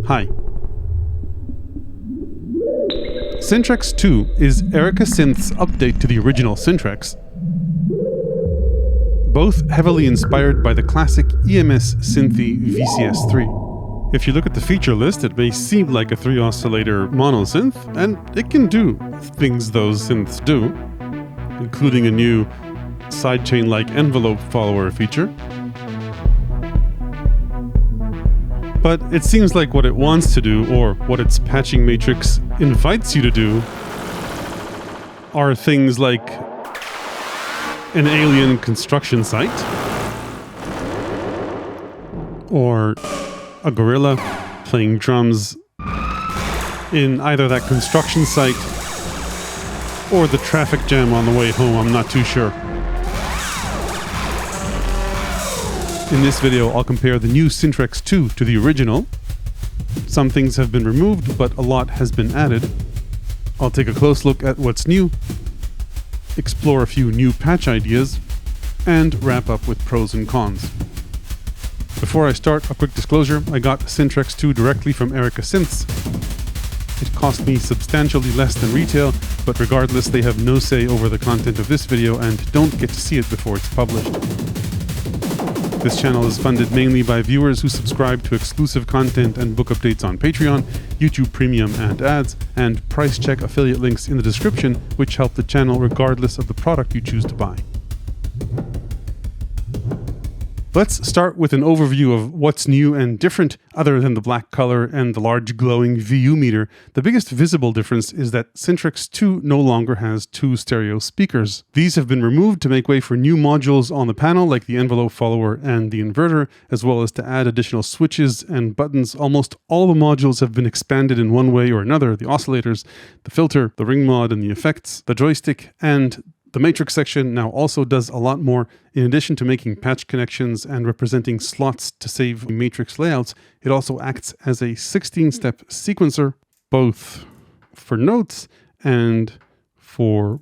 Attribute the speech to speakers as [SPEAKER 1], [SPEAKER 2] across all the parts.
[SPEAKER 1] Hi. SYNTRX II is Erica Synth's update to the original SYNTRX, both heavily inspired by the classic EMS Synthy VCS3. If you look at the feature list, it may seem like a 3-oscillator monosynth, and it can do things those synths do, including a new sidechain-like envelope follower feature. But it seems like what it wants to do, or what its patching matrix invites you to do, are things like an alien construction site, or a gorilla playing drums in either that construction site or the traffic jam on the way home. I'm not too sure. In this video, I'll compare the new SYNTRX II to the original. Some things have been removed, but a lot has been added. I'll take a close look at what's new, explore a few new patch ideas, and wrap up with pros and cons. Before I start, a quick disclosure: I got SYNTRX II directly from Erica Synths. It cost me substantially less than retail, but regardless, they have no say over the content of this video and don't get to see it before it's published. This channel is funded mainly by viewers who subscribe to exclusive content and book updates on Patreon, YouTube Premium and ads, and price check affiliate links in the description, which help the channel regardless of the product you choose to buy. Let's start with an overview of what's new and different other than the black color and the large glowing VU meter. The biggest visible difference is that SYNTRX II no longer has two stereo speakers. These have been removed to make way for new modules on the panel like the envelope follower and the inverter, as well as to add additional switches and buttons. Almost all the modules have been expanded in one way or another: the oscillators, the filter, the ring mod and the effects, the joystick, and the matrix section now also does a lot more. In addition to making patch connections and representing slots to save matrix layouts, it also acts as a 16-step sequencer, both for notes and for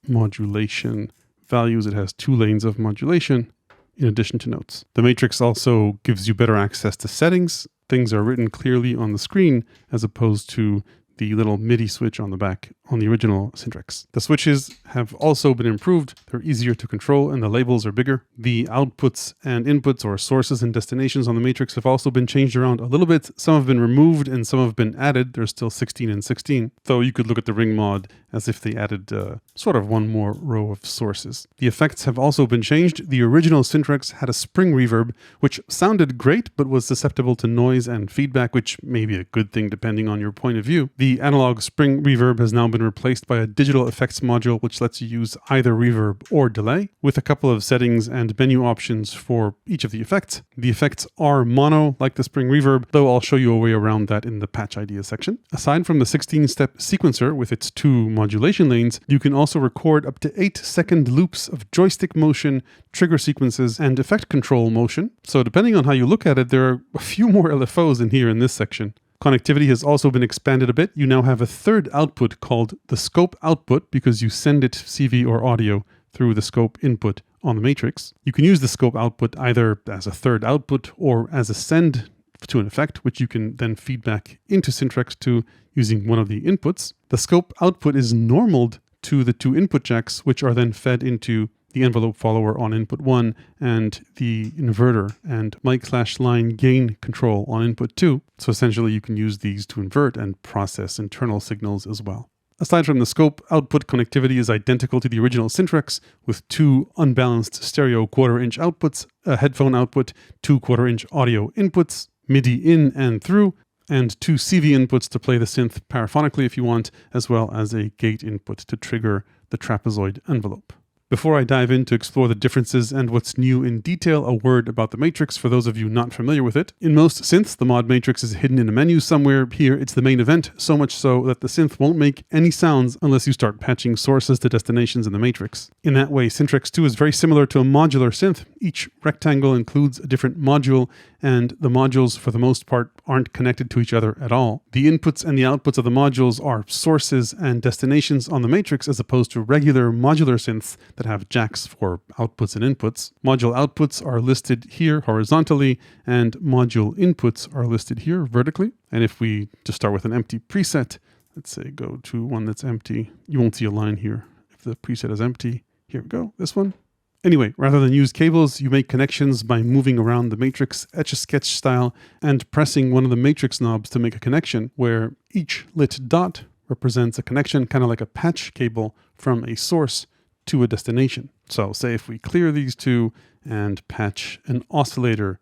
[SPEAKER 1] modulation values. It has 2 lanes of modulation in addition to notes. The matrix also gives you better access to settings. Things are written clearly on the screen as opposed to the little MIDI switch on the back on the original SYNTRX. The switches have also been improved. They're easier to control and the labels are bigger. The outputs and inputs, or sources and destinations, on the matrix have also been changed around a little bit. Some have been removed and some have been added. There's still 16 and 16, though you could look at the ring mod as if they added sort of one more row of sources. The effects have also been changed. The original SYNTRX had a spring reverb, which sounded great but was susceptible to noise and feedback, which may be a good thing depending on your point of view. The analog spring reverb has now been replaced by a digital effects module, which lets you use either reverb or delay, with a couple of settings and menu options for each of the effects. The effects are mono, like the spring reverb, though I'll show you a way around that in the patch ideas section. Aside from the 16-step sequencer with its 2 modulation lanes, you can also record up to 8-second loops of joystick motion, trigger sequences, and effect control motion. So depending on how you look at it, there are a few more LFOs in here in this section. Connectivity has also been expanded a bit. You now have a third output called the scope output because you send it CV or audio through the scope input on the matrix. You can use the scope output either as a third output or as a send to an effect, which you can then feed back into SYNTRX II using one of the inputs. The scope output is normaled to the 2 input jacks, which are then fed into the envelope follower on input 1 and the inverter and mic/line gain control on input 2. So essentially you can use these to invert and process internal signals as well. Aside from the scope, output connectivity is identical to the original SYNTRX, with 2 unbalanced stereo 1/4-inch outputs, a headphone output, 2 1/4-inch audio inputs, MIDI in and through, and 2 CV inputs to play the synth paraphonically if you want, as well as a gate input to trigger the trapezoid envelope. Before I dive in to explore the differences and what's new in detail, a word about the matrix for those of you not familiar with it. In most synths, the mod matrix is hidden in a menu somewhere. Here, it's the main event, so much so that the synth won't make any sounds unless you start patching sources to destinations in the matrix. In that way, SYNTRX II is very similar to a modular synth. Each rectangle includes a different module, and the modules, for the most part, aren't connected to each other at all. The inputs and the outputs of the modules are sources and destinations on the matrix, as opposed to regular modular synths that have jacks for outputs and inputs. Module outputs are listed here horizontally, and module inputs are listed here vertically. And if we just start with an empty preset, let's say go to one that's empty, you won't see a line here if the preset is empty. Here we go, this one. Anyway, rather than use cables, you make connections by moving around the matrix Etch-a-Sketch style and pressing one of the matrix knobs to make a connection, where each lit dot represents a connection, kind of like a patch cable from a source to a destination. So say if we clear these two and patch an oscillator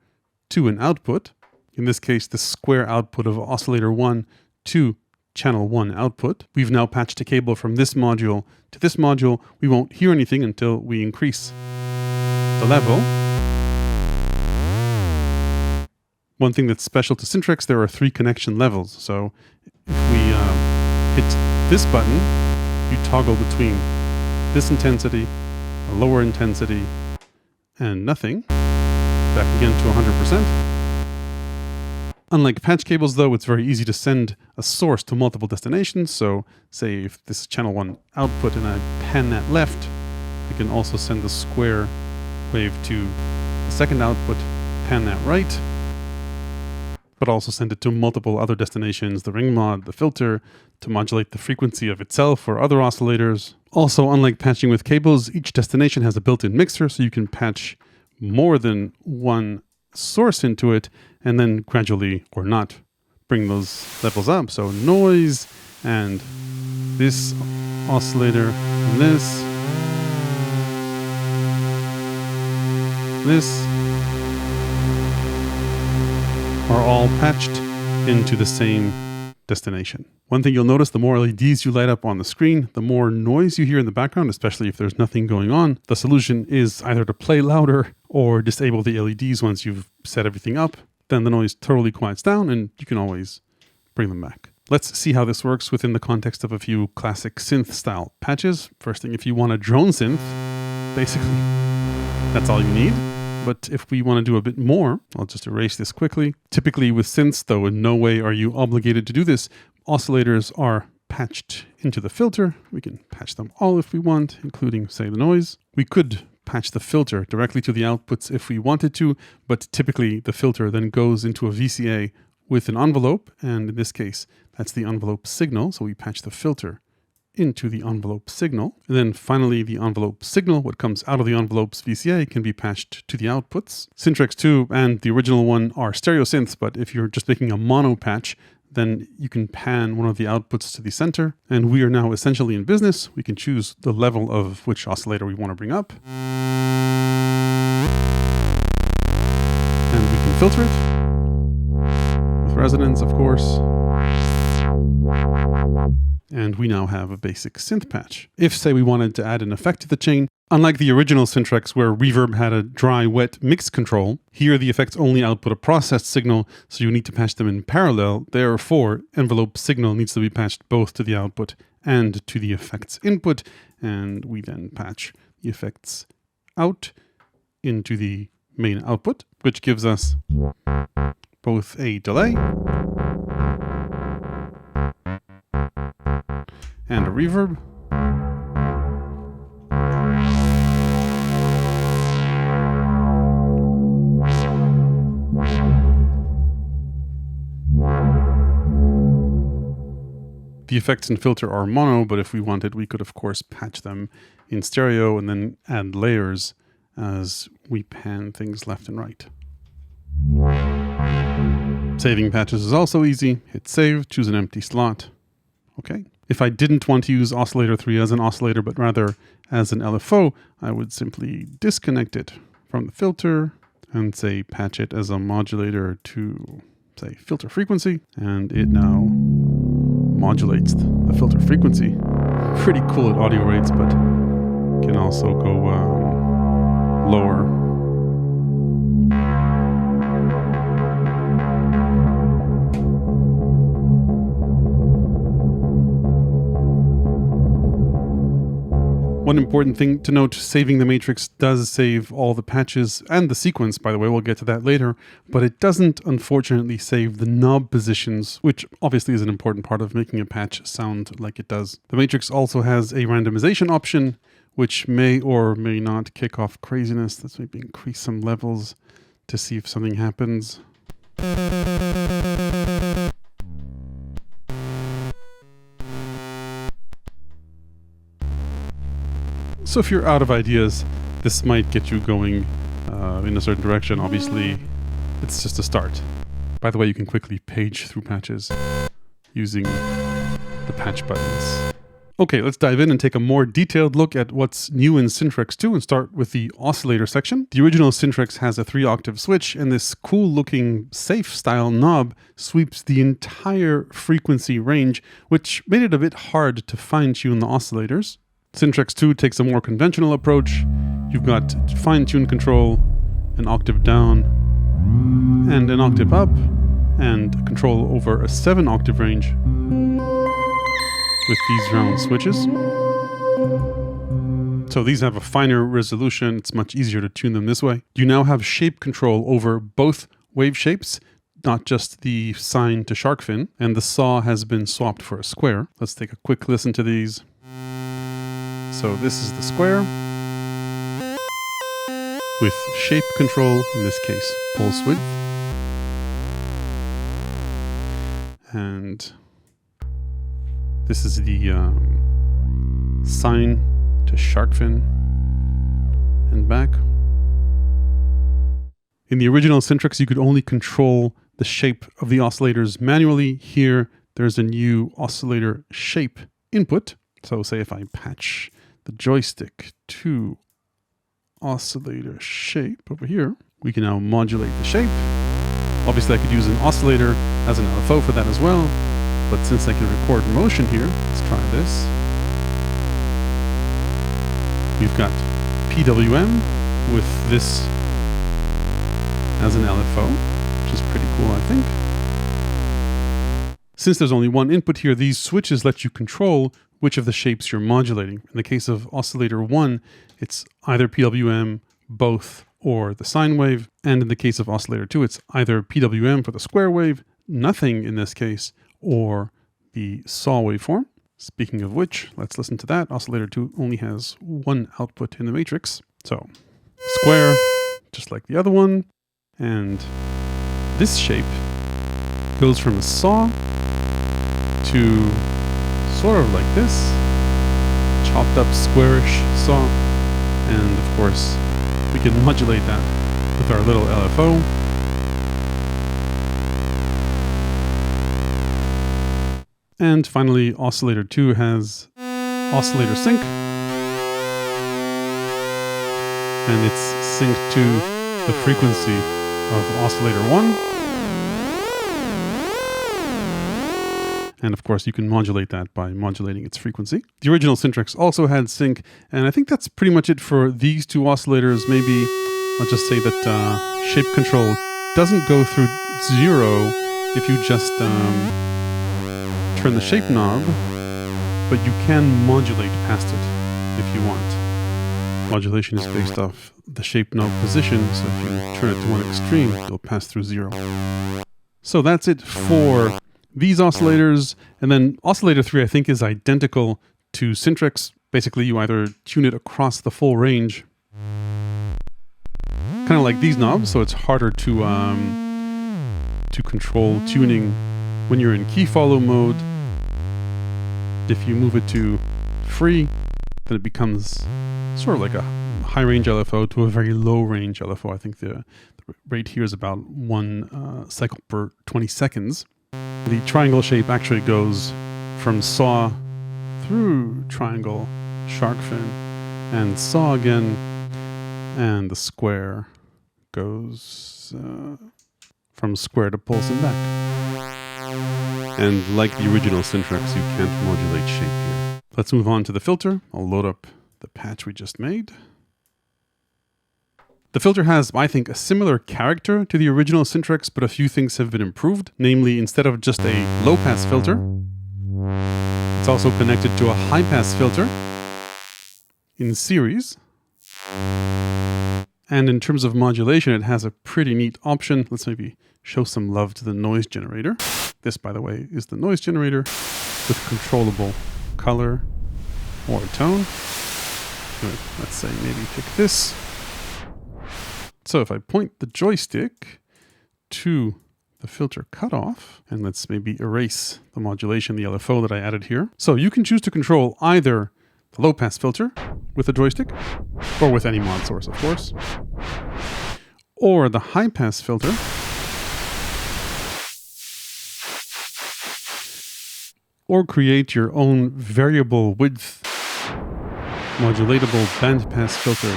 [SPEAKER 1] to an output, in this case the square output of oscillator 1 to channel 1 output, we've now patched a cable from this module to this module. We won't hear anything until we increase the level. One thing that's special to Syntrx, there are 3 connection levels. So if we hit this button, you toggle between this intensity, a lower intensity, and nothing. Back again to 100%. Unlike patch cables, though, it's very easy to send a source to multiple destinations. So say if this is channel 1 output and I pan that left, I can also send the square wave to the second output, pan that right, but also send it to multiple other destinations, the ring mod, the filter, to modulate the frequency of itself or other oscillators. Also, unlike patching with cables, each destination has a built-in mixer, so you can patch more than one source into it and then gradually, or not, bring those levels up. So noise and this oscillator and this are all patched into the same destination. One thing you'll notice, the more LEDs you light up on the screen, the more noise you hear in the background, especially if there's nothing going on. The solution is either to play louder or disable the LEDs once you've set everything up. Then the noise totally quiets down and you can always bring them back. Let's see how this works within the context of a few classic synth style patches. First thing, if you want a drone synth, basically that's all you need. But if we want to do a bit more, I'll just erase this quickly. Typically with synths, though, in no way are you obligated to do this. Oscillators are patched into the filter. We can patch them all if we want, including, say, the noise. We could patch the filter directly to the outputs if we wanted to, but typically the filter then goes into a VCA with an envelope, and in this case, that's the envelope signal. So we patch the filter into the envelope signal. And then finally, the envelope signal, what comes out of the envelope's VCA, can be patched to the outputs. Syntrx 2 and the original one are stereo synths, but if you're just making a mono patch, then you can pan one of the outputs to the center. And we are now essentially in business. We can choose the level of which oscillator we want to bring up. And we can filter it with resonance, of course. And we now have a basic synth patch. If, say, we wanted to add an effect to the chain, unlike the original Syntrx where reverb had a dry-wet mix control, here the effects only output a processed signal, so you need to patch them in parallel. Therefore, envelope signal needs to be patched both to the output and to the effects input, and we then patch the effects out into the main output, which gives us both a delay and a reverb. The effects and filter are mono, but if we wanted, we could of course patch them in stereo and then add layers as we pan things left and right. Saving patches is also easy. Hit save, choose an empty slot. Okay. If I didn't want to use oscillator 3 as an oscillator, but rather as an LFO, I would simply disconnect it from the filter and say patch it as a modulator to, say, filter frequency, and it now modulates the filter frequency. Pretty cool at audio rates, but can also go lower. One important thing to note, saving the matrix does save all the patches and the sequence, by the way, we'll get to that later, but it doesn't unfortunately save the knob positions, which obviously is an important part of making a patch sound like it does. The matrix also has a randomization option, which may or may not kick off craziness. Let's maybe increase some levels to see if something happens. So if you're out of ideas, this might get you going in a certain direction. Obviously, it's just a start. By the way, you can quickly page through patches using the patch buttons. Okay, let's dive in and take a more detailed look at what's new in SYNTRX 2 and start with the oscillator section. The original SYNTRX has a 3-octave switch, and this cool looking safe style knob sweeps the entire frequency range, which made it a bit hard to fine tune the oscillators. SYNTRX 2 takes a more conventional approach. You've got fine-tune control, an octave down, and an octave up, and control over a 7-octave range with these round switches. So these have a finer resolution. It's much easier to tune them this way. You now have shape control over both wave shapes, not just the sine to shark fin, and the saw has been swapped for a square. Let's take a quick listen to these. So this is the square with shape control, in this case, pulse width. And this is the sine to shark fin and back. In the original SYNTRX, you could only control the shape of the oscillators manually. Here, there's a new oscillator shape input. So say if I patch the joystick to oscillator shape over here, we can now modulate the shape. Obviously I could use an oscillator as an LFO for that as well, but since I can record motion here, let's try this. We've got PWM with this as an LFO, which is pretty cool, I think. Since there's only one input here, these switches let you control which of the shapes you're modulating. In the case of oscillator 1, it's either PWM, both, or the sine wave. And in the case of oscillator 2, it's either PWM for the square wave, nothing in this case, or the saw waveform. Speaking of which, let's listen to that. Oscillator 2 only has one output in the matrix. So square, just like the other one. And this shape goes from a saw to sort of like this, chopped up squarish saw, and of course we can modulate that with our little LFO. And finally, oscillator 2 has oscillator sync, and it's synced to the frequency of oscillator 1. And of course, you can modulate that by modulating its frequency. The original SYNTRX also had sync, and I think that's pretty much it for these two oscillators. Maybe I'll just say that shape control doesn't go through 0 if you just turn the shape knob, but you can modulate past it if you want. Modulation is based off the shape knob position, so if you turn it to one extreme, it'll pass through 0. So that's it for these oscillators. And then oscillator 3, I think, is identical to SYNTRX. Basically, you either tune it across the full range, kind of like these knobs, so it's harder to control tuning when you're in key follow mode. If you move it to free, then it becomes sort of like a high range LFO to a very low range LFO. I think the rate here is about 1 cycle per 20 seconds. The triangle shape actually goes from saw through triangle, shark fin, and saw again, and the square goes from square to pulse and back. And like the original SYNTRX, you can't modulate shape here. Let's move on to the filter. I'll load up the patch we just made. The filter has, I think, a similar character to the original SYNTRX, but a few things have been improved. Namely, instead of just a low-pass filter, it's also connected to a high-pass filter. in series. And in terms of modulation, it has a pretty neat option. Let's maybe show some love to the noise generator. This, by the way, is the noise generator with controllable color or tone. Let's say maybe pick this. So if I point the joystick to the filter cutoff, and let's maybe erase the modulation, the LFO that I added here. So you can choose to control either the low pass filter with the joystick, or with any mod source, of course, or the high pass filter, or create your own variable width modulatable bandpass filter.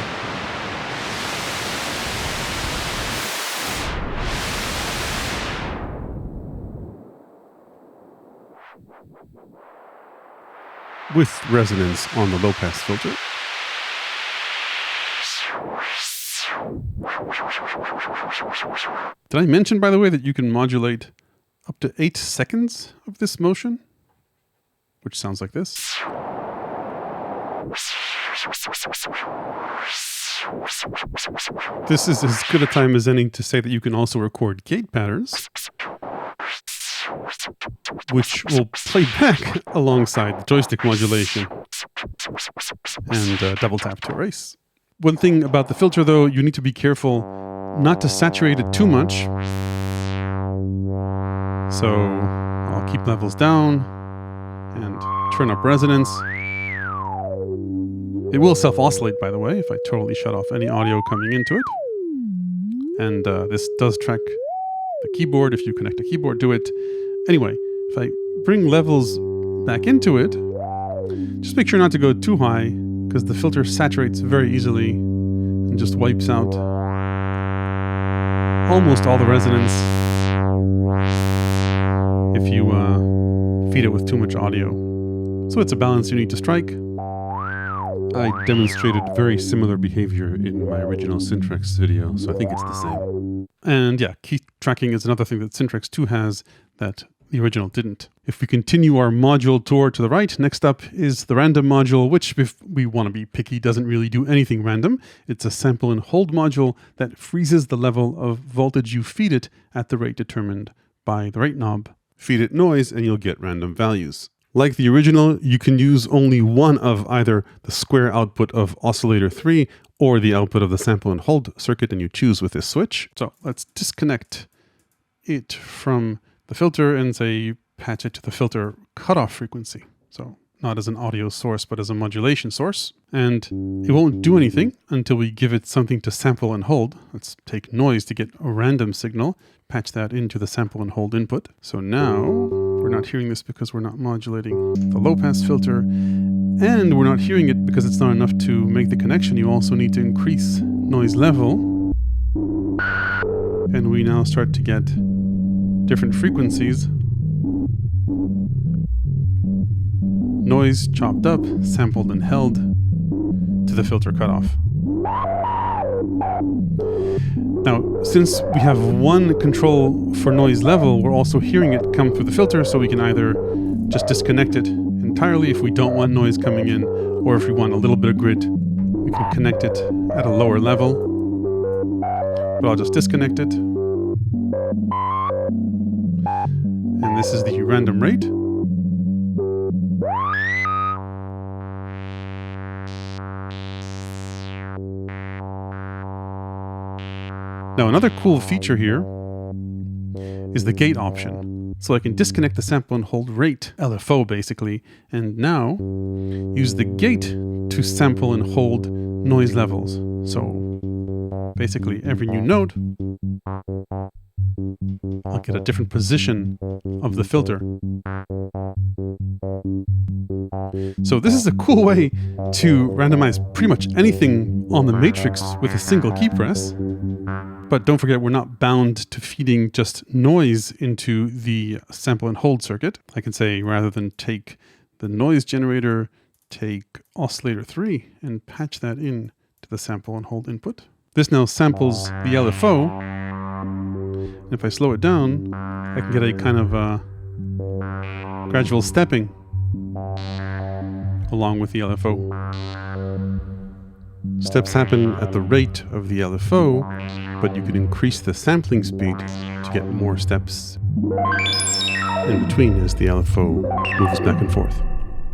[SPEAKER 1] With resonance on the low pass filter. Did I mention, by the way, that you can modulate up to 8 seconds of this motion? Which sounds like this. This is as good a time as any to say that you can also record gate patterns, which will play back alongside the joystick modulation, and double tap to erase. One thing about the filter, though, you need to be careful not to saturate it too much. So I'll keep levels down and turn up resonance. It will self-oscillate, by the way, if I totally shut off any audio coming into it. And this does track the keyboard if you connect a keyboard to it. Anyway, if I bring levels back into it, just make sure not to go too high, because the filter saturates very easily and just wipes out almost all the resonance if you feed it with too much audio. So it's a balance you need to strike. I demonstrated very similar behavior in my original SYNTRX video, so I think it's the same. And yeah, key tracking is another thing that SYNTRX II has that the original didn't. If we continue our module tour to the right, next up is the random module, which, if we want to be picky, doesn't really do anything random. It's a sample and hold module that freezes the level of voltage you feed it at the rate determined by the rate knob. Feed it noise and you'll get random values. Like the original, you can use only one of either the square output of oscillator 3 or the output of the sample and hold circuit, and you choose with this switch. So let's disconnect it from the filter and say patch it to the filter cutoff frequency. So not as an audio source, but as a modulation source. And it won't do anything until we give it something to sample and hold. Let's take noise to get a random signal, patch that into the sample and hold input. So now we're not hearing this because we're not modulating the low pass filter, and we're not hearing it because it's not enough to make the connection. You also need to increase noise level. And we now start to get different frequencies. Noise chopped up, sampled and held to the filter cutoff. Now, since we have one control for noise level, we're also hearing it come through the filter, so we can either just disconnect it entirely if we don't want noise coming in, or if we want a little bit of grid, we can connect it at a lower level. But I'll just disconnect it. And this is the random rate. Now, another cool feature here is the gate option. So I can disconnect the sample and hold rate, LFO basically, and now use the gate to sample and hold noise levels. So basically every new note, I'll get a different position of the filter. So this is a cool way to randomize pretty much anything on the matrix with a single key press. But don't forget, we're not bound to feeding just noise into the sample and hold circuit. I can say, rather than take the noise generator, take oscillator 3 and patch that in to the sample and hold input. This now samples the LFO. And if I slow it down, I can get a kind of gradual stepping along with the LFO. Steps happen at the rate of the LFO, but you can increase the sampling speed to get more steps in between as the LFO moves back and forth.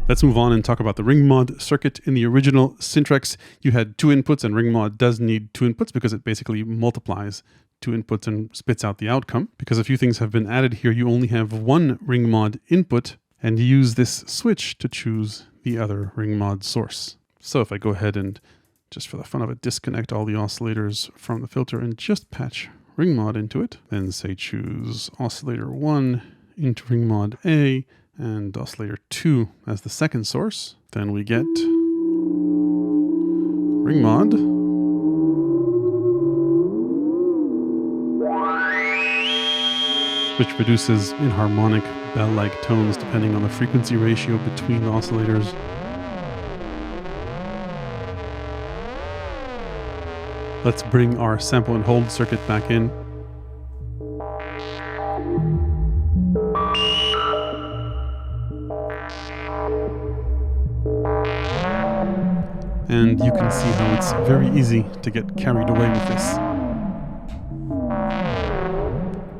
[SPEAKER 1] Let's move on and talk about the ring mod circuit. In the original SYNTRX, you had 2 inputs, and ring mod does need 2 inputs because it basically multiplies 2 inputs and spits out the outcome. Because a few things have been added here, you only have 1 ring mod input, and you use this switch to choose the other ring mod source. So if I go ahead and, just for the fun of it, disconnect all the oscillators from the filter and just patch ring mod into it, then say choose oscillator 1 into ring mod A, and oscillator 2 as the second source, then we get ring mod, which produces inharmonic bell-like tones depending on the frequency ratio between the oscillators. Let's bring our sample and hold circuit back in. And you can see how it's very easy to get carried away with this.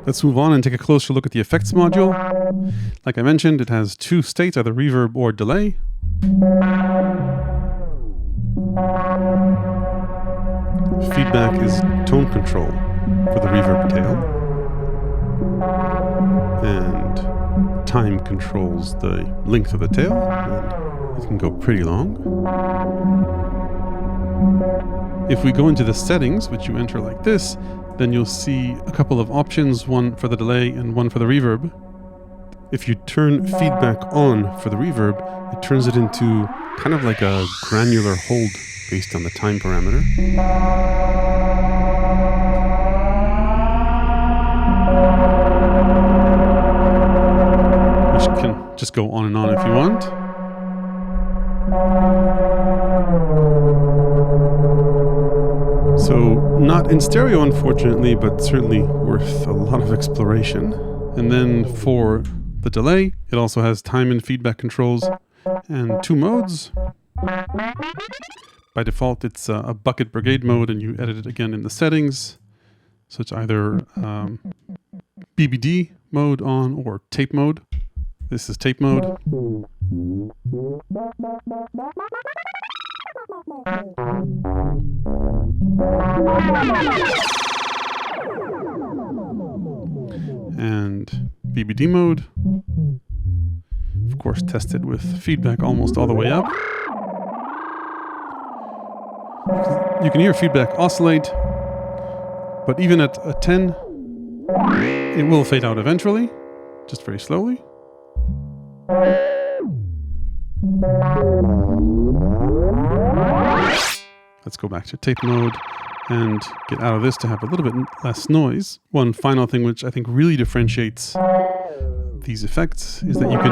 [SPEAKER 1] Let's move on and take a closer look at the effects module. Like I mentioned, it has 2 states, either reverb or delay. Feedback is tone control for the reverb tail. And time controls the length of the tail. And it can go pretty long. If we go into the settings, which you enter like this, then you'll see a couple of options, one for the delay and one for the reverb. If you turn feedback on for the reverb, it turns it into kind of like a granular hold based on the time parameter. Which can just go on and on if you want. So not in stereo, unfortunately, but certainly worth a lot of exploration. And then for the delay, it also has time and feedback controls and 2 modes. By default, it's a bucket brigade mode, and you edit it again in the settings. So it's either BBD mode on or tape mode. This is tape mode. And BBD mode, of course, tested with feedback almost all the way up. You can hear feedback oscillate, but even at a 10, it will fade out eventually, just very slowly. Let's go back to tape mode and get out of this to have a little bit less noise. One final thing which I think really differentiates these effects is that you can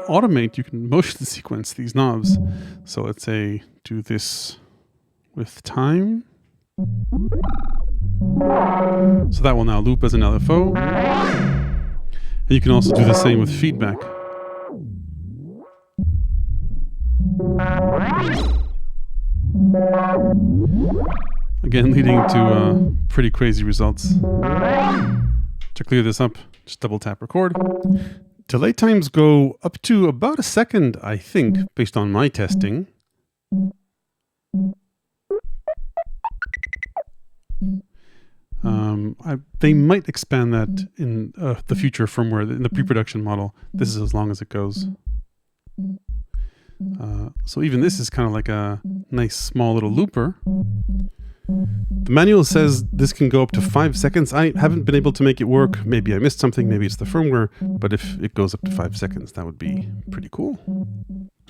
[SPEAKER 1] automate, you can motion sequence these knobs. So let's say do this with time. So that will now loop as an LFO. And you can also do the same with feedback. Again, leading to pretty crazy results. To clear this up, just double tap record. Delay times go up to about a second, I think, based on my testing. They might expand that in the future firmware, in the pre-production model. This is as long as it goes. So even this is kind of like a nice small little looper. The manual says this can go up to 5 seconds. I haven't been able to make it work. Maybe I missed something, maybe it's the firmware, but if it goes up to 5 seconds, that would be pretty cool.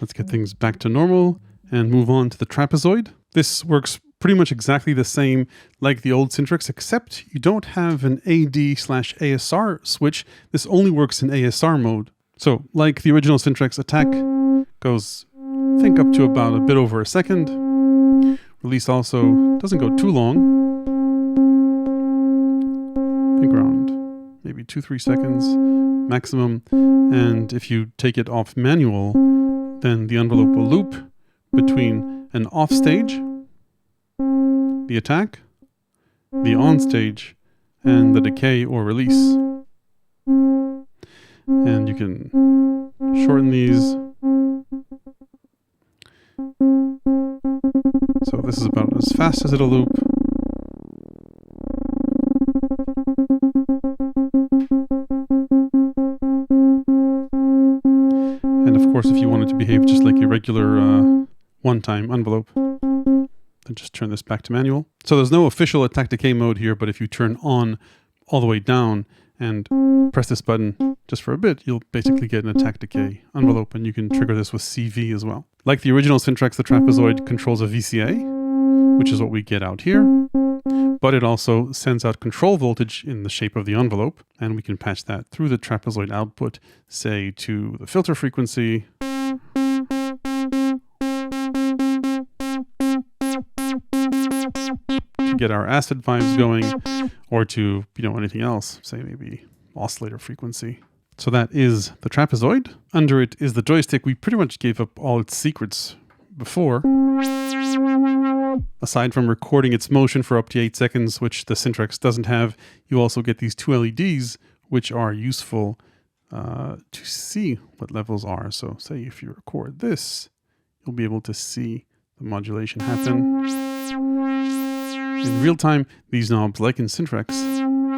[SPEAKER 1] Let's get things back to normal and move on to the Trapezoid. This works pretty much exactly the same like the old SYNTRX, except you don't have an AD/ASR switch. This only works in ASR mode. So like the original SYNTRX, attack goes, I think, up to about a bit over a second. Release also doesn't go too long. I think around maybe 2-3 seconds maximum. And if you take it off manual, then the envelope will loop between an off stage the attack, the on stage, and the decay or release. And you can shorten these. So this is about as fast as it'll loop. And of course, if you want it to behave just like a regular one-time envelope, then just turn this back to manual. So there's no official attack decay mode here, but if you turn on all the way down and press this button just for a bit, you'll basically get an attack decay envelope, and you can trigger this with CV as well. Like the original Syntrx, the Trapezoid controls a VCA, which is what we get out here, but it also sends out control voltage in the shape of the envelope, and we can patch that through the Trapezoid output, say to the filter frequency, to get our acid vibes going, or to, anything else, say maybe oscillator frequency. So that is the Trapezoid. Under it is the Joystick. We pretty much gave up all its secrets before. Aside from recording its motion for up to 8 seconds, which the Syntrx doesn't have, you also get these two LEDs, which are useful to see what levels are. So say if you record this, you'll be able to see the modulation happen. In real time, these knobs, like in Syntrx,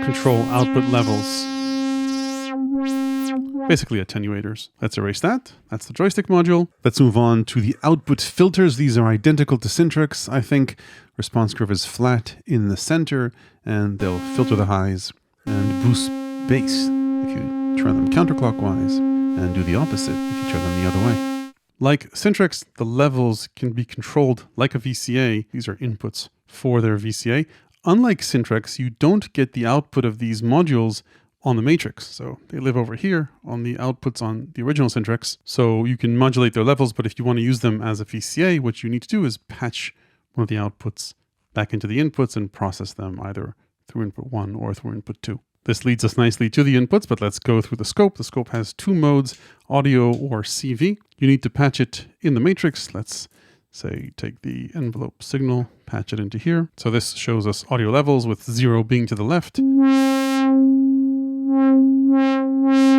[SPEAKER 1] control output levels. Basically attenuators. Let's erase that. That's the Joystick module. Let's move on to the output filters. These are identical to Syntrx, I think. Response curve is flat in the center, and they'll filter the highs and boost bass if you turn them counterclockwise, and do the opposite if you turn them the other way. Like Syntrx, the levels can be controlled like a VCA. These are inputs for their VCA. Unlike Syntrx, you don't get the output of these modules on the matrix. So they live over here on the outputs on the original Syntrx. So you can modulate their levels, but if you want to use them as a VCA, what you need to do is patch one of the outputs back into the inputs and process them either through input 1 or through input 2. This leads us nicely to the inputs, but let's go through the scope. The scope has two modes, audio or CV. You need to patch it in the matrix. Let's say take the envelope signal, patch it into here. So this shows us audio levels with 0 being to the left.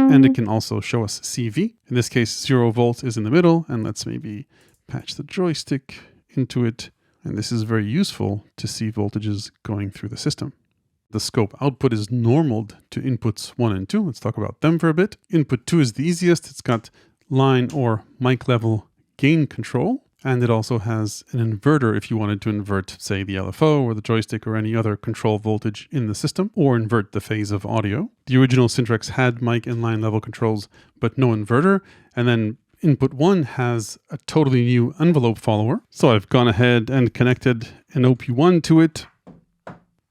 [SPEAKER 1] And it can also show us CV. In this case, 0 volts is in the middle, and let's maybe patch the Joystick into it. And this is very useful to see voltages going through the system. The scope output is normaled to inputs 1 and 2. Let's talk about them for a bit. Input 2 is the easiest. It's got line or mic level gain control. And it also has an inverter if you wanted to invert, say, the LFO or the Joystick or any other control voltage in the system, or invert the phase of audio. The original Syntrx had mic and line level controls, but no inverter. And then input 1 has a totally new envelope follower. So I've gone ahead and connected an OP1 to it.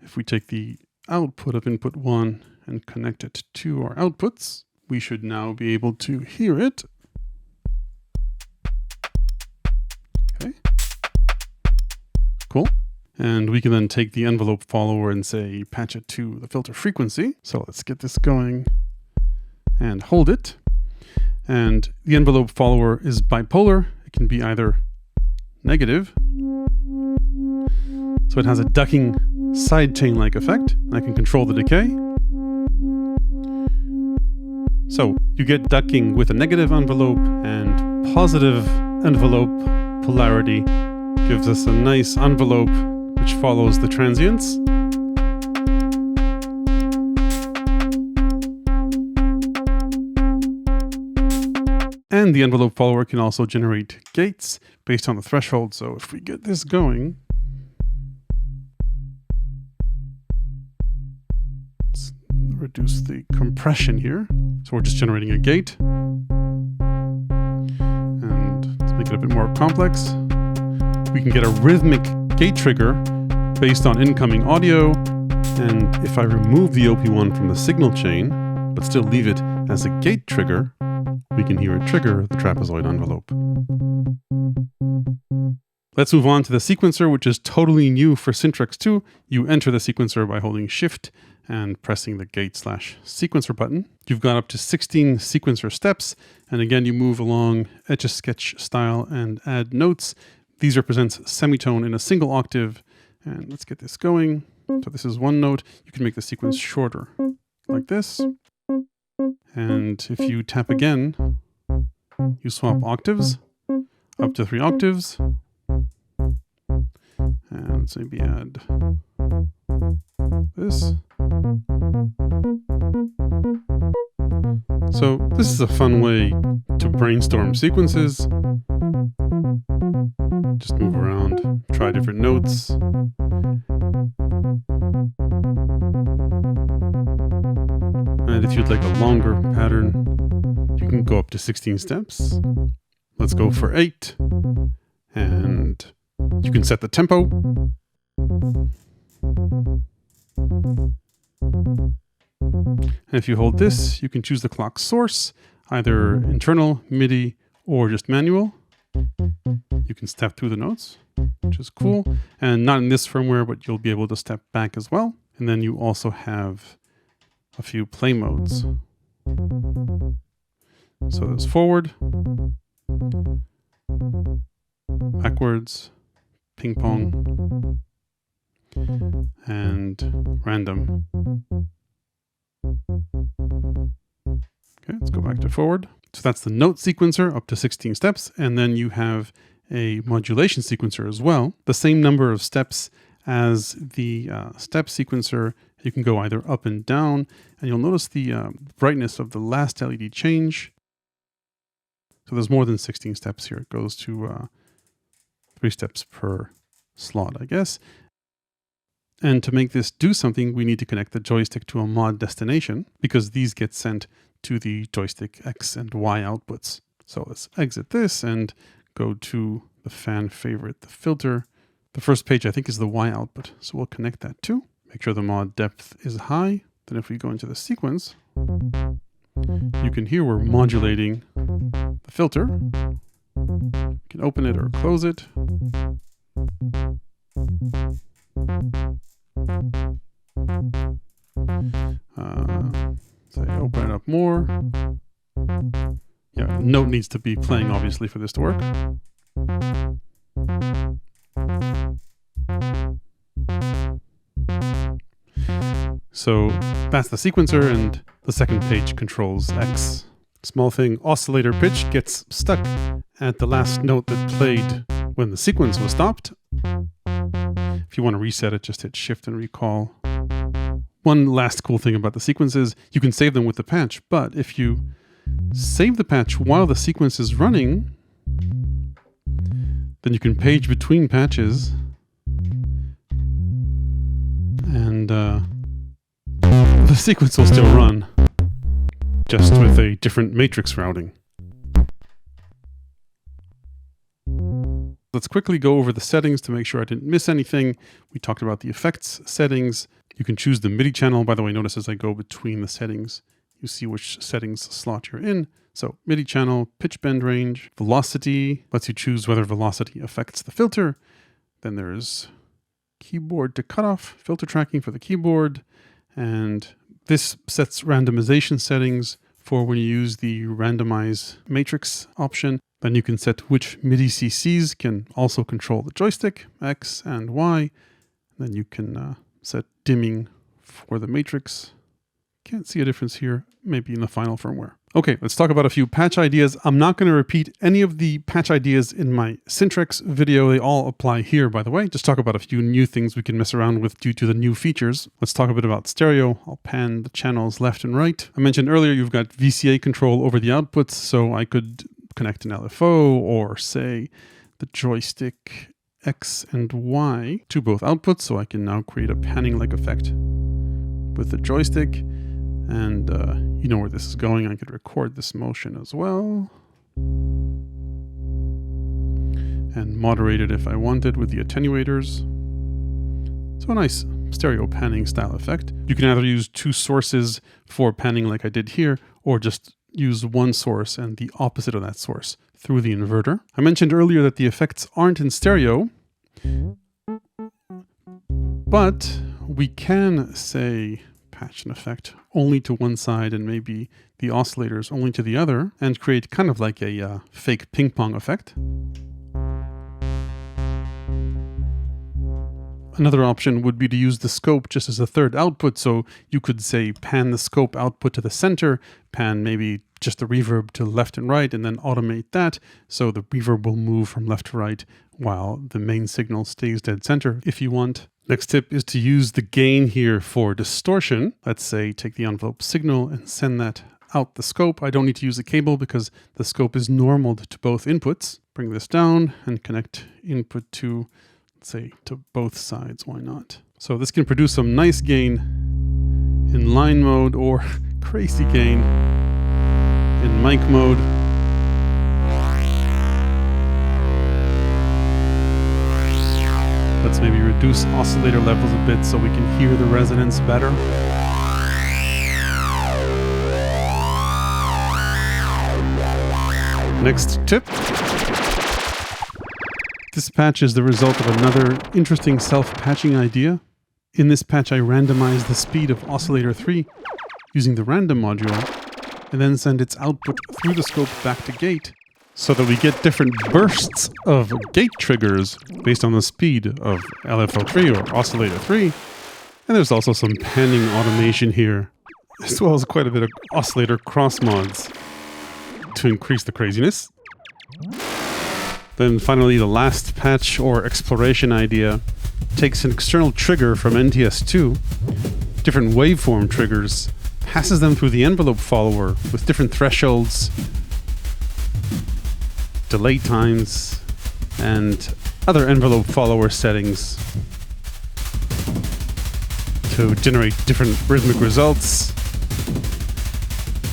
[SPEAKER 1] If we take the output of input 1 and connect it to our outputs, we should now be able to hear it. Okay. Cool. And we can then take the envelope follower and say, patch it to the filter frequency. So let's get this going and hold it. And the envelope follower is bipolar. It can be either negative. So it has a ducking sidechain-like effect. I can control the decay. So you get ducking with a negative envelope, and positive envelope polarity gives us a nice envelope which follows the transients. And the envelope follower can also generate gates based on the threshold. So if we get this going, let's reduce the compression here. So we're just generating a gate. And let's make it a bit more complex. We can get a rhythmic gate trigger based on incoming audio. And if I remove the OP1 from the signal chain, but still leave it as a gate trigger, we can hear it trigger the Trapezoid envelope. Let's move on to the sequencer, which is totally new for Syntrx II. You enter the sequencer by holding Shift and pressing the gate/sequencer button. You've got up to 16 sequencer steps. And again, you move along Etch-a-Sketch style and add notes. These represents semitone in a single octave, And let's get this going. So this is one note. You can make the sequence shorter, like this. And if you tap again, you swap octaves up to 3 octaves. And let's maybe add this. So this is a fun way to brainstorm sequences. Just move around, try different notes. And if you'd like a longer pattern, you can go up to 16 steps. Let's go for 8. And you can set the tempo. And if you hold this, you can choose the clock source, either internal, MIDI, or just manual. You can step through the notes, which is cool. And not in this firmware, but you'll be able to step back as well. And then you also have a few play modes. So there's forward, backwards, ping pong, and random. Okay, let's go back to forward. So that's the note sequencer up to 16 steps. And then you have a modulation sequencer as well. The same number of steps as the step sequencer. You can go either up and down, and you'll notice the brightness of the last LED change. So there's more than 16 steps here. It goes to 3 steps per slot, I guess. And to make this do something, we need to connect the joystick to a mod destination, because these get sent to the joystick X and Y outputs. So let's exit this and go to the fan favorite, the filter. The first page, I think, is the Y output. So we'll connect that too. Make sure the mod depth is high. Then if we go into the sequence, you can hear we're modulating the filter. You can open it or close it. So I open it up more. Yeah, note needs to be playing, obviously, for this to work. So that's the sequencer, and the second page controls X. Small thing, oscillator pitch gets stuck at the last note that played when the sequence was stopped. If you want to reset it, just hit Shift and recall. One last cool thing about the sequences, you can save them with the patch, but if you save the patch while the sequence is running, then you can page between patches and the sequence will still run, just with a different matrix routing. Let's quickly go over the settings to make sure I didn't miss anything. We talked about the effects settings. You can choose the MIDI channel. By the way, notice as I go between the settings, you see which settings slot you're in. So MIDI channel, pitch bend range, velocity, lets you choose whether velocity affects the filter. Then there's keyboard to cutoff, filter tracking for the keyboard. And this sets randomization settings for when you use the randomize matrix option. Then you can set which MIDI CCs can also control the joystick, X and Y. Then you can set dimming for the matrix. Can't see a difference here, maybe in the final firmware. Okay, let's talk about a few patch ideas. I'm not going to repeat any of the patch ideas in my SYNTRX video. They all apply here, by the way. Just talk about a few new things we can mess around with due to the new features. Let's talk a bit about stereo. I'll pan the channels left and right. I mentioned earlier you've got VCA control over the outputs, so I could connect an LFO or say the joystick X and Y to both outputs, so I can now create a panning-like effect with the joystick. And you know where this is going. I could record this motion as well. And moderate it if I wanted with the attenuators. So a nice stereo panning style effect. You can either use 2 sources for panning like I did here, or just use one source and the opposite of that source through the inverter. I mentioned earlier that the effects aren't in stereo, but we can say patch an effect only to one side and maybe the oscillators only to the other, and create kind of like a fake ping pong effect. Another option would be to use the scope just as a third output. So you could say pan the scope output to the center, pan maybe just the reverb to left and right, and then automate that. So the reverb will move from left to right while the main signal stays dead center if you want. Next tip is to use the gain here for distortion. Let's say take the envelope signal and send that out the scope. I don't need to use a cable because the scope is normaled to both inputs. Bring this down and connect input to, let's say, to both sides. Why not? So this can produce some nice gain in line mode or crazy gain in mic mode. Let's maybe reduce oscillator levels a bit so we can hear the resonance better. Next tip. This patch is the result of another interesting self-patching idea. In this patch, I randomized the speed of oscillator 3 using the random module, and then send its output through the scope back to gate, so that we get different bursts of gate triggers based on the speed of LFO3 or oscillator 3. And there's also some panning automation here, as well as quite a bit of oscillator cross mods to increase the craziness. Then finally, the last patch or exploration idea takes an external trigger from NTS2, different waveform triggers, passes them through the envelope follower with different thresholds, delay times, and other envelope follower settings to generate different rhythmic results.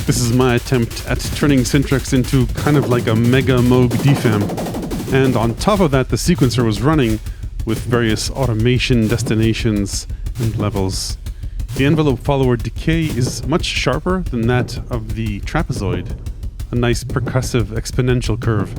[SPEAKER 1] This is my attempt at turning SYNTRX into kind of like a mega Moog DFAM. And on top of that, the sequencer was running with various automation destinations and levels. The envelope follower decay is much sharper than that of the Trapezoid, a nice percussive exponential curve.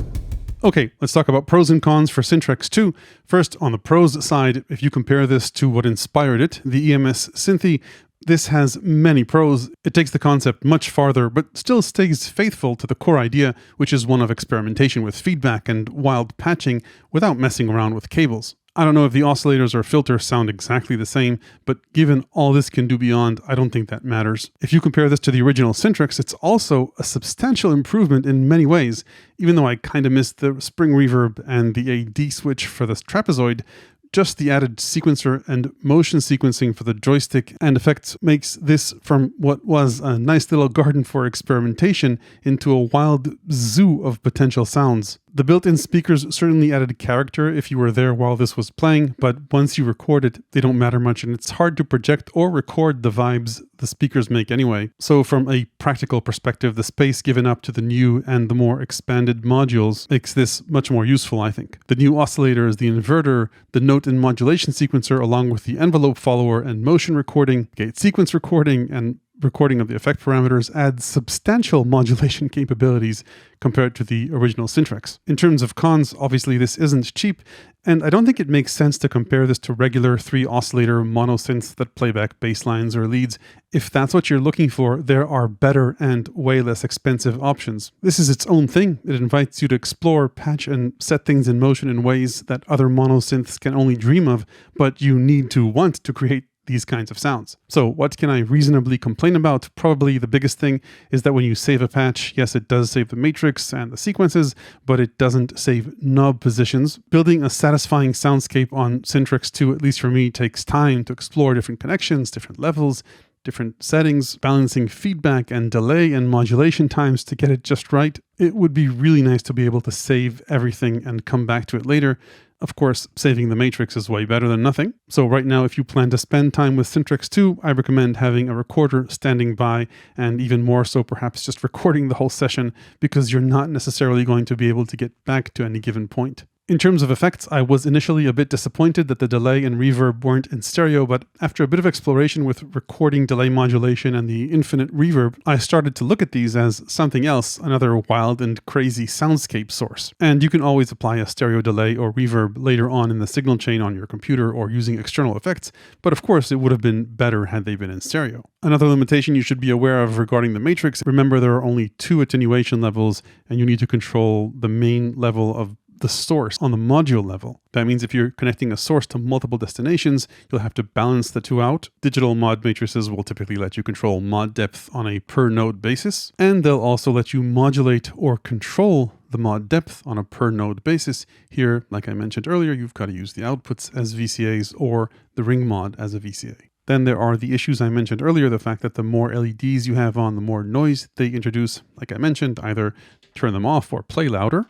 [SPEAKER 1] Okay, let's talk about pros and cons for SYNTRX II. First, on the pros side, if you compare this to what inspired it, the EMS Synthy, this has many pros. It takes the concept much farther, but still stays faithful to the core idea, which is one of experimentation with feedback and wild patching without messing around with cables. I don't know if the oscillators or filters sound exactly the same, but given all this can do beyond, I don't think that matters. If you compare this to the original SYNTRX, it's also a substantial improvement in many ways, even though I kind of missed the spring reverb and the AD switch for the Trapezoid. Just the added sequencer and motion sequencing for the joystick and effects makes this from what was a nice little garden for experimentation into a wild zoo of potential sounds. The built-in speakers certainly added character if you were there while this was playing, but once you record it, they don't matter much, and it's hard to project or record the vibes the speakers make anyway. So from a practical perspective, the space given up to the new and the more expanded modules makes this much more useful, I think. The new oscillators, the inverter, the note and modulation sequencer, along with the envelope follower and motion recording, gate sequence recording, and recording of the effect parameters adds substantial modulation capabilities compared to the original SYNTRX. In terms of cons, obviously this isn't cheap, and I don't think it makes sense to compare this to regular 3-oscillator monosynths that play back bass lines or leads. If that's what you're looking for, there are better and way less expensive options. This is its own thing. It invites you to explore, patch, and set things in motion in ways that other monosynths can only dream of, but you need to want to create these kinds of sounds. So what can I reasonably complain about? Probably the biggest thing is that when you save a patch, yes, it does save the matrix and the sequences, but it doesn't save knob positions. Building a satisfying soundscape on SYNTRX II, at least for me, takes time to explore different connections, different levels, different settings, balancing feedback and delay and modulation times to get it just right. It would be really nice to be able to save everything and come back to it later. Of course, saving the matrix is way better than nothing. So right now, if you plan to spend time with SYNTRX II, I recommend having a recorder standing by, and even more so perhaps just recording the whole session, because you're not necessarily going to be able to get back to any given point. In terms of effects, I was initially a bit disappointed that the delay and reverb weren't in stereo, but after a bit of exploration with recording delay modulation and the infinite reverb, I started to look at these as something else, another wild and crazy soundscape source. And you can always apply a stereo delay or reverb later on in the signal chain on your computer or using external effects, but of course it would have been better had they been in stereo. Another limitation you should be aware of regarding the matrix, remember there are only 2 attenuation levels and you need to control the main level of the source on the module level. That means if you're connecting a source to multiple destinations, you'll have to balance the two out. Digital mod matrices will typically let you control mod depth on a per node basis, and they'll also let you modulate or control the mod depth on a per node basis. Here, like I mentioned earlier, you've got to use the outputs as VCAs or the ring mod as a VCA. Then there are the issues I mentioned earlier, the fact that the more LEDs you have on, the more noise they introduce. Like I mentioned, either turn them off or play louder.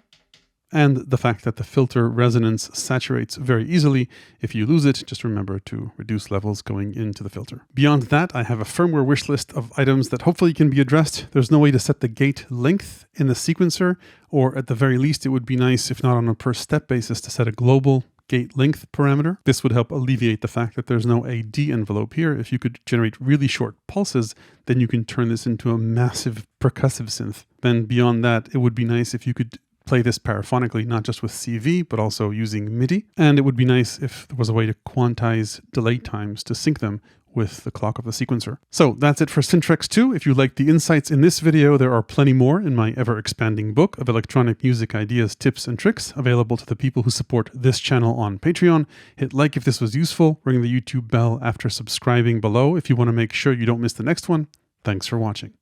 [SPEAKER 1] And the fact that the filter resonance saturates very easily. If you lose it, just remember to reduce levels going into the filter. Beyond that, I have a firmware wish list of items that hopefully can be addressed. There's no way to set the gate length in the sequencer, or at the very least, it would be nice, if not on a per step basis, to set a global gate length parameter. This would help alleviate the fact that there's no AD envelope here. If you could generate really short pulses, then you can turn this into a massive percussive synth. Then beyond that, it would be nice if you could play this paraphonically, not just with CV, but also using MIDI. And it would be nice if there was a way to quantize delay times to sync them with the clock of the sequencer. So that's it for SYNTRX II. If you liked the insights in this video, there are plenty more in my ever-expanding book of electronic music ideas, tips, and tricks available to the people who support this channel on Patreon. Hit like if this was useful, ring the YouTube bell after subscribing below if you want to make sure you don't miss the next one. Thanks for watching.